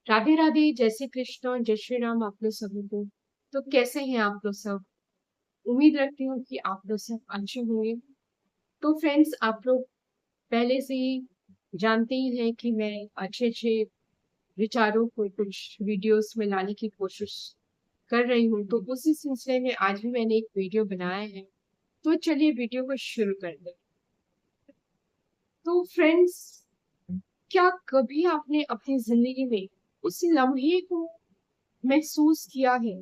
राधे राधे, जय श्री कृष्ण, जय श्री राम आप लोग सभी को। तो कैसे हैं आप लोग सब? उम्मीद रखती हूँ कि आप लोग सब अच्छे होंगे। तो फ्रेंड्स, आप लोग पहले से ही जानते ही हैं कि मैं अच्छे अच्छे विचारों को कुछ वीडियोस में लाने की कोशिश कर रही हूँ। तो उसी सिलसिले में आज भी मैंने एक वीडियो बनाया है। तो चलिए वीडियो को शुरू कर दें। तो फ्रेंड्स, क्या कभी आपने अपनी जिंदगी में उस लम्हे को महसूस किया है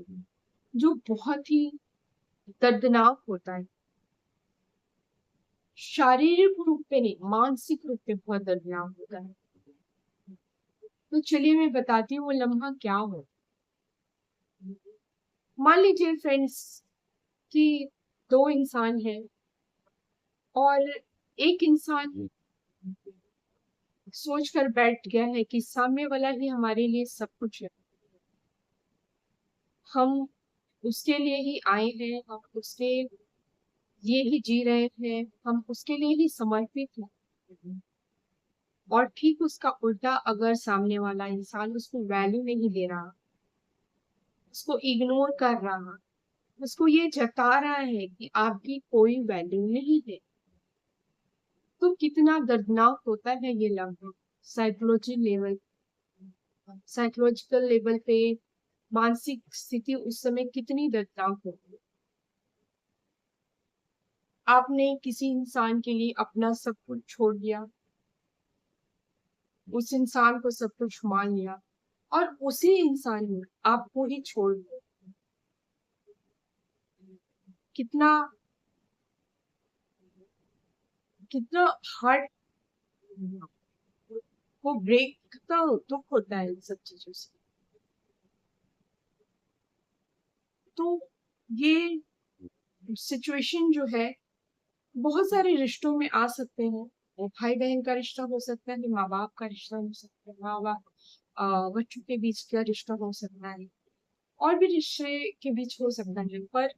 जो बहुत ही दर्दनाक होता है? शारीरिक रूप पे नहीं, मानसिक रूप पे बहुत दर्दनाक होता है। तो चलिए मैं बताती हूँ वो लम्हा क्या हो। मान लीजिए फ्रेंड्स कि दो इंसान हैं और एक इंसान सोच कर बैठ गया है कि सामने वाला ही हमारे लिए सब कुछ है, हम उसके लिए ही आए हैं, हम उसके लिए ही जी रहे हैं, हम उसके लिए ही समर्पित हैं। और ठीक उसका उल्टा अगर सामने वाला इंसान उसको वैल्यू नहीं दे रहा, उसको इग्नोर कर रहा, उसको ये जता रहा है कि आपकी कोई वैल्यू नहीं है, तो कितना दर्दनाक होता है ये लम्हा। साइकोलॉजी लेवल साइकोलॉजिकल लेवल पे मानसिक स्थिति उस समय कितनी दर्दनाक होती है। आपने किसी इंसान के लिए अपना सब कुछ छोड़ दिया, उस इंसान को सब कुछ मान लिया, और उसी इंसान ने आपको ही छोड़ दिया। कितना कितना हार्ट को ब्रेक, कितना दुख होता है इन सब चीजों से। तो ये सिचुएशन जो है बहुत सारे रिश्तों में आ सकते हैं। वो भाई बहन का रिश्ता हो सकता है, माँ बाप का रिश्ता हो सकता है, माँ बाप बच्चों के बीच का रिश्ता हो सकता है, और भी रिश्ते के बीच हो सकता है। पर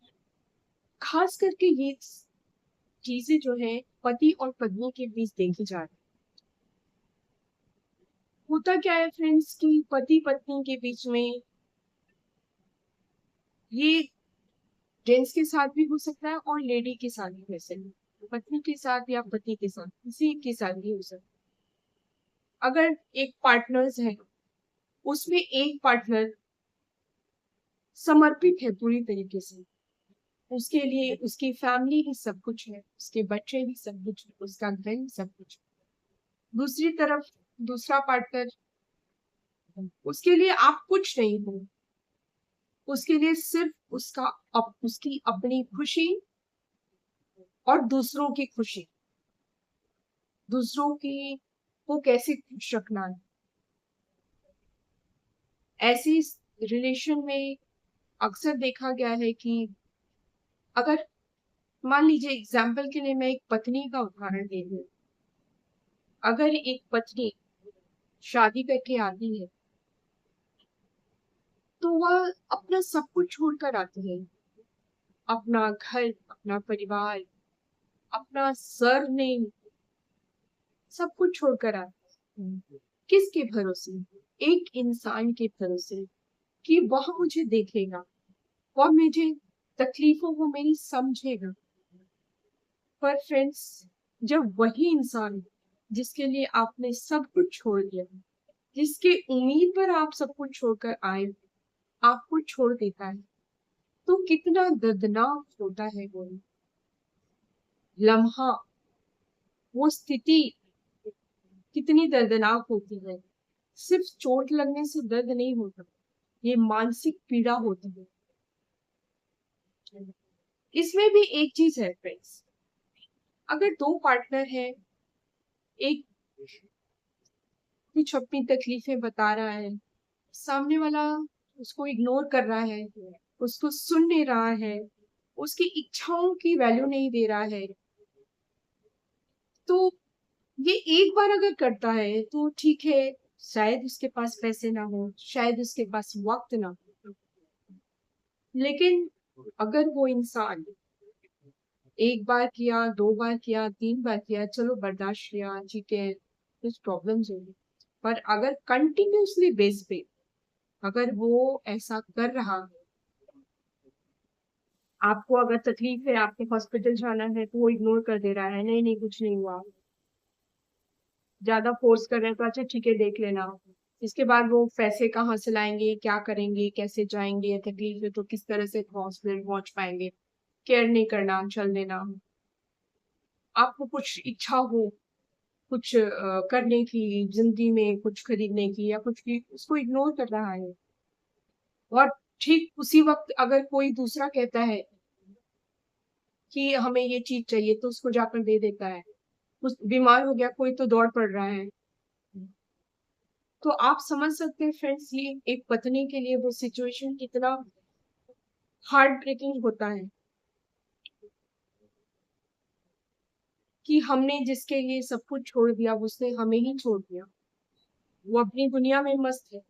खास करके ये चीजें जो है पति और पत्नी के बीच देखी जा रही। होता क्या है फ्रेंड्स कि पति पत्नी के बीच में ये जेंट्स के साथ भी हो सकता है और लेडी के साथ भी हो सकता है, पत्नी के साथ या पति के साथ, किसी के साथ भी हो सकता है। अगर एक पार्टनर्स है, उसमें एक पार्टनर समर्पित है पूरी तरीके से, उसके लिए उसकी फैमिली ही सब कुछ है, उसके बच्चे भी सब कुछ है, उसका घर भी सब कुछ है। दूसरी तरफ दूसरा पार्टनर, उसके लिए आप कुछ नहीं हो, उसके लिए सिर्फ उसकी अपनी खुशी और दूसरों की खुशी, दूसरों की को कैसे खुश रखना है। ऐसी रिलेशन में अक्सर देखा गया है कि अगर मान लीजिए एग्जाम्पल के लिए मैं एक पत्नी का उदाहरण दे दूं। अगर एक पत्नी शादी करके आती है तो वह अपना सब कुछ छोड़कर आती है, अपना घर, अपना परिवार, अपना सरनेम, सब कुछ छोड़कर आती है। किसके भरोसे? एक इंसान के भरोसे कि वह मुझे देखेगा, वह मुझे तकलीफों को मेरी समझेगा। पर फ्रेंड्स, जब वही इंसान जिसके लिए आपने सब कुछ छोड़ दिया, जिसके उम्मीद पर आप सब कुछ छोड़कर आए, आपको छोड़ देता है, तो कितना दर्दनाक होता है वो लम्हा, वो स्थिति कितनी दर्दनाक होती है। सिर्फ चोट लगने से दर्द नहीं होता, ये मानसिक पीड़ा होती है। इसमें भी एक चीज है फ्रेंड्स, अगर दो पार्टनर है, एक कुछ अपनी तकलीफें बता रहा है, सामने वाला उसको इग्नोर कर रहा है, उसको सुन नहीं रहा है, उसकी इच्छाओं की वैल्यू नहीं दे रहा है, तो ये एक बार अगर करता है तो ठीक है, शायद उसके पास पैसे ना हो, शायद उसके पास वक्त ना हो। लेकिन अगर वो इंसान एक बार किया, दो बार किया, तीन बार किया, चलो बर्दाश्त किया, ठीक है, कुछ प्रॉब्लम्स होगी, पर अगर कंटिन्यूसली बेस पे अगर वो ऐसा कर रहा है, आपको अगर तकलीफ है, आपको हॉस्पिटल जाना है, तो वो इग्नोर कर दे रहा है, नहीं नहीं कुछ नहीं हुआ, ज्यादा फोर्स कर रहे हैं तो अच्छा ठीक है देख लेना। इसके बाद वो पैसे कहाँ से लाएंगे, क्या करेंगे, कैसे जाएंगे, तकलीफ है तो किस तरह से हॉस्पिटल पहुंच पाएंगे, केयर नहीं करना, चल देना। आपको कुछ इच्छा हो, कुछ करने की, जिंदगी में कुछ खरीदने की या कुछ की, उसको इग्नोर कर रहा है। और ठीक उसी वक्त अगर कोई दूसरा कहता है कि हमें ये चीज चाहिए तो उसको जाकर दे देता है। कुछ बीमार हो गया कोई तो दौड़ पड़ रहा है। तो आप समझ सकते हैं फ्रेंड्स, ये एक पत्नी के लिए वो सिचुएशन कितना हार्ट ब्रेकिंग होता है कि हमने जिसके लिए सब कुछ छोड़ दिया उसने हमें ही छोड़ दिया। वो अपनी दुनिया में मस्त है,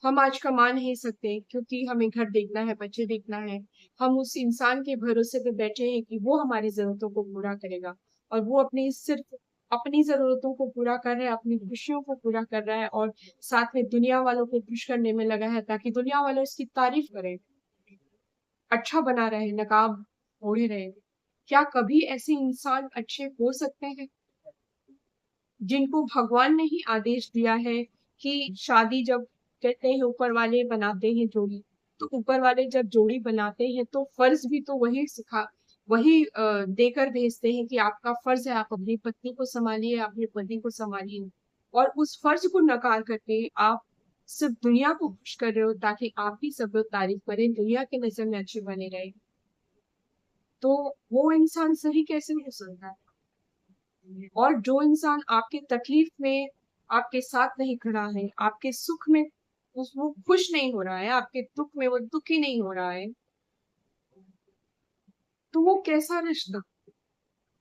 हम आज कमा नहीं सकते क्योंकि हमें घर देखना है, बच्चे देखना है। हम उस इंसान के भरोसे पे बैठे हैं कि वो हमारी जरूरतों को पूरा करेगा, और वो अपनी सिर्फ अपनी जरूरतों को पूरा कर रहा है, अपनी खुशियों को पूरा कर रहा है, और साथ में दुनिया वालों को खुश करने में लगा है ताकि दुनिया वाले उसकी तारीफ करें, अच्छा बना रहे, नकाब ओढ़े रहे। क्या कभी ऐसे इंसान अच्छे हो सकते हैं जिनको भगवान ने ही आदेश दिया है कि शादी जब कहते हैं ऊपर वाले बनाते हैं जोड़ी, तो ऊपर वाले जब जोड़ी बनाते हैं तो फर्ज भी तो वही देकर भेजते हैं कि आपका फर्ज है, आप अपनी पत्नी को संभालिए, अपने पति को संभालिए। और उस फर्ज को नकार करके आप सिर्फ दुनिया को खुश कर रहे हो ताकि आप भी सब लोग तारीफ करें, दुनिया के नजर में अच्छे बने रहे। तो वो इंसान सही कैसे हो सकता है? और जो इंसान आपके तकलीफ में आपके साथ नहीं खड़ा है, आपके सुख में वो खुश नहीं हो रहा है, आपके दुख में वो दुखी नहीं हो रहा है, तो वो कैसा रिश्ता,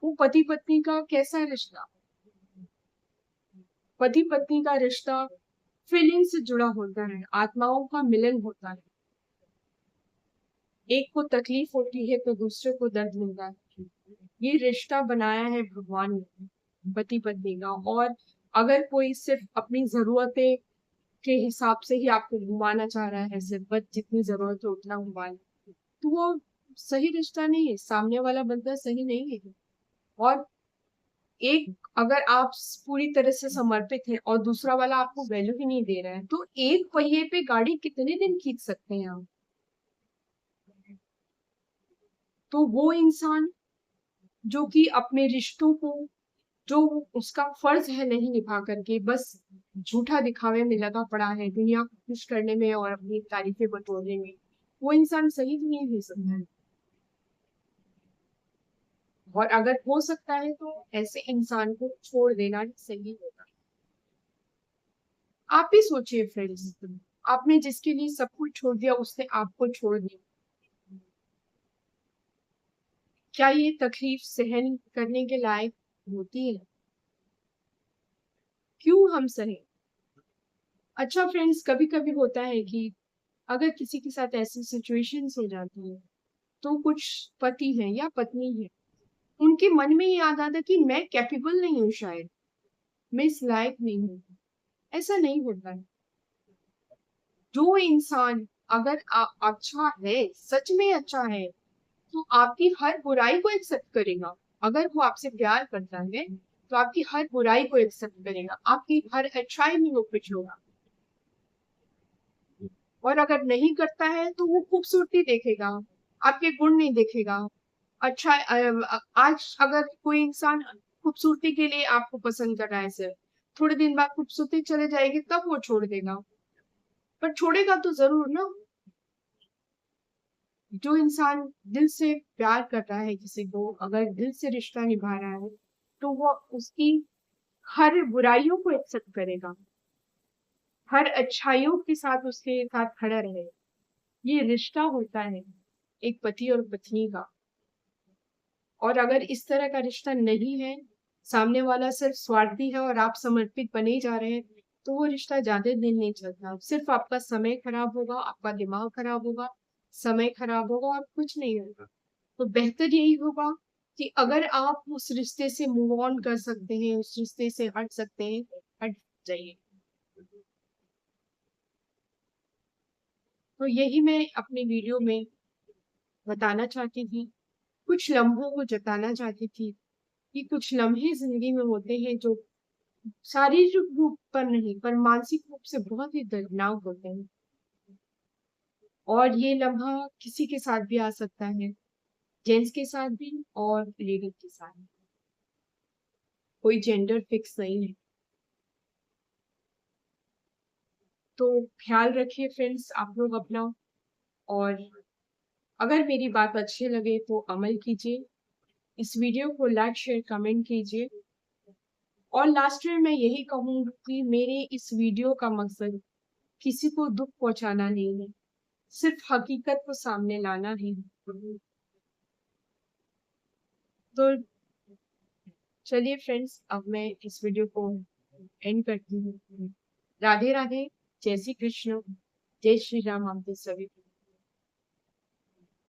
वो पति पत्नी का कैसा रिश्ता? पति पत्नी का रिश्ता फीलिंग से जुड़ा होता है, आत्माओं का मिलन होता है। एक को तकलीफ होती है तो दूसरे को दर्द मिलता है। ये रिश्ता बनाया है भगवान ने पति पत्नी का। और अगर कोई सिर्फ अपनी जरूरतें के हिसाब से ही आपको घुमाना चाह रहा है, सिर्फ बस जितनी जरूरत है उतना घुमाना, तो वो सही रिश्ता नहीं है, सामने वाला बंदा सही नहीं है। और एक अगर आप पूरी तरह से समर्पित हैं और दूसरा वाला आपको वैल्यू ही नहीं दे रहा है, तो एक पहिए पे गाड़ी कितने दिन खींच सकते हैं आप? तो वो इंसान जो कि अपने रिश्तों को, जो उसका फर्ज है नहीं निभा करके बस झूठा दिखावे में लगा पड़ा है, दुनिया को खुश करने में और अपनी तारीफें बटोरने में, वो इंसान सही भी नहीं हो सकता है। और अगर हो सकता है तो ऐसे इंसान को छोड़ देना ही सही होगा। आप ही सोचिए फ्रेंड्स, आपने जिसके लिए सब कुछ छोड़ दिया उसने आपको छोड़ दिया, क्या ये तकलीफ सहन करने के लायक होती है? क्यों हम सहे? अच्छा फ्रेंड्स, कभी कभी होता है कि अगर किसी के साथ ऐसी सिचुएशंस हो जाती है, तो कुछ पति हैं या पत्नी है, उनके मन में ये आता था कि मैं कैपेबल नहीं हूँ, शायद मैं इस लायक नहीं हूँ। ऐसा नहीं होता है। जो इंसान अगर अच्छा है, सच में अच्छा है, तो आपकी हर बुराई को एक्सेप्ट करेगा। अगर वो आपसे प्यार करता है तो आपकी हर बुराई को एक्सेप्ट करेगा, आपकी हर अच्छाई में वो खुश होगा। और अगर नहीं करता है तो वो खूबसूरती देखेगा, आपके गुण नहीं देखेगा। अच्छा आज अगर कोई इंसान खूबसूरती के लिए आपको पसंद कर रहा है सिर्फ, थोड़े दिन बाद खूबसूरती चले जाएगी तब वो छोड़ देगा, पर छोड़ेगा तो जरूर ना। जो इंसान दिल से प्यार कर रहा है किसी को, अगर दिल से रिश्ता निभा रहा है, तो वो उसकी हर बुराइयों को एक्सेप्ट करेगा, हर अच्छाइयों के साथ उसके साथ खड़ा रहे। ये रिश्ता होता है एक पति और पत्नी का। और अगर इस तरह का रिश्ता नहीं है, सामने वाला सिर्फ स्वार्थी है और आप समर्पित बने जा रहे हैं, तो वो रिश्ता ज्यादा दिन नहीं चलता, सिर्फ आपका समय खराब होगा, आपका दिमाग खराब होगा, समय खराब होगा और कुछ नहीं होगा। तो बेहतर यही होगा कि अगर आप उस रिश्ते से मूव ऑन कर सकते हैं, उस रिश्ते से हट सकते हैं, हट जाइए। तो यही मैं अपनी वीडियो में बताना चाहती थी, कुछ लम्हों को जताना चाहती थी कि कुछ लम्हे ज़िंदगी में होते हैं जो शारीरिक रूप पर नहीं पर मानसिक रूप से बहुत ही दर्दनाक होते हैं। और ये लम्हा किसी के साथ भी आ सकता है, जेंट्स के साथ भी और लेडी के साथ भी। कोई जेंडर फिक्स नहीं है। तो ख्याल रखिए फ्रेंड्स आप लोग अपना, और अगर मेरी बात अच्छी लगे तो अमल कीजिए। इस वीडियो को लाइक, शेयर, कमेंट कीजिए। और लास्ट में मैं यही कहूँगी कि मेरे इस वीडियो का मकसद किसी को दुःख पहुँचाना नहीं है, सिर्फ हकीकत को सामने लाना है। तो चलिए फ्रेंड्स, अब मैं इस वीडियो को एंड करती हूँ। राधे राधे, जय श्री कृष्ण, जय श्री राम आप सभी को।